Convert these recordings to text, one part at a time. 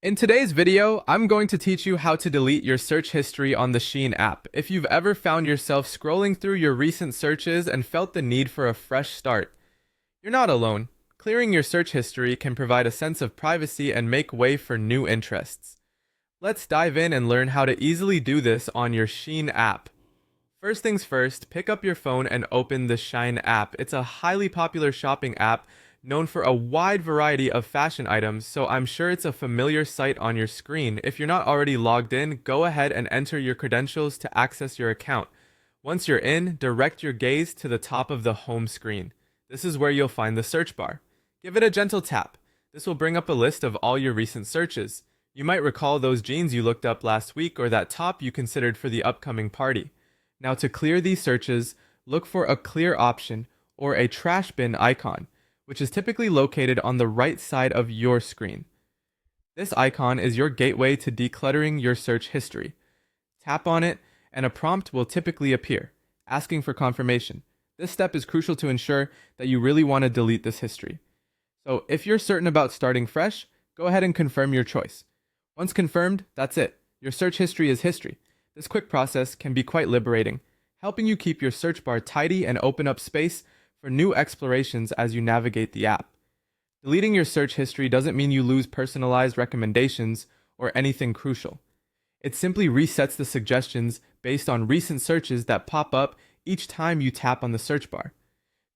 In today's video, I'm going to teach you how to delete your search history on the Shein app. If you've ever found yourself scrolling through your recent searches and felt the need for a fresh start, you're not alone. Clearing your search history can provide a sense of privacy and make way for new interests. Let's dive in and learn how to easily do this on your Shein app. First things first, pick up your phone and open the Shein app. It's a highly popular shopping app known for a wide variety of fashion items, so I'm sure it's a familiar sight on your screen. If you're not already logged in, go ahead and enter your credentials to access your account. Once you're in, direct your gaze to the top of the home screen. This is where you'll find the search bar. Give it a gentle tap. This will bring up a list of all your recent searches. You might recall those jeans you looked up last week or that top you considered for the upcoming party. Now, to clear these searches, look for a clear option or a trash bin icon, which is typically located on the right side of your screen. This icon is your gateway to decluttering your search history. Tap on it, and a prompt will typically appear, asking for confirmation. This step is crucial to ensure that you really want to delete this history. So, if you're certain about starting fresh, go ahead and confirm your choice. Once confirmed, that's it. Your search history is history. This quick process can be quite liberating, helping you keep your search bar tidy and open up space for new explorations as you navigate the app. Deleting your search history doesn't mean you lose personalized recommendations or anything crucial. It simply resets the suggestions based on recent searches that pop up each time you tap on the search bar.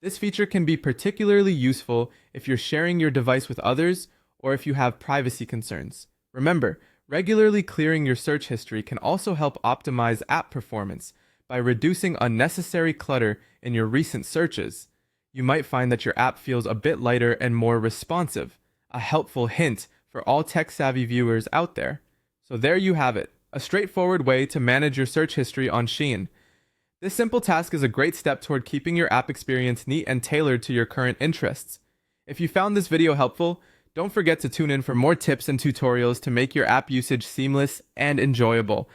This feature can be particularly useful if you're sharing your device with others or if you have privacy concerns. Remember, regularly clearing your search history can also help optimize app performance by reducing unnecessary clutter in your recent searches. You might find that your app feels a bit lighter and more responsive, a helpful hint for all tech-savvy viewers out there. So there you have it, a straightforward way to manage your search history on Shein. This simple task is a great step toward keeping your app experience neat and tailored to your current interests. If you found this video helpful, don't forget to tune in for more tips and tutorials to make your app usage seamless and enjoyable.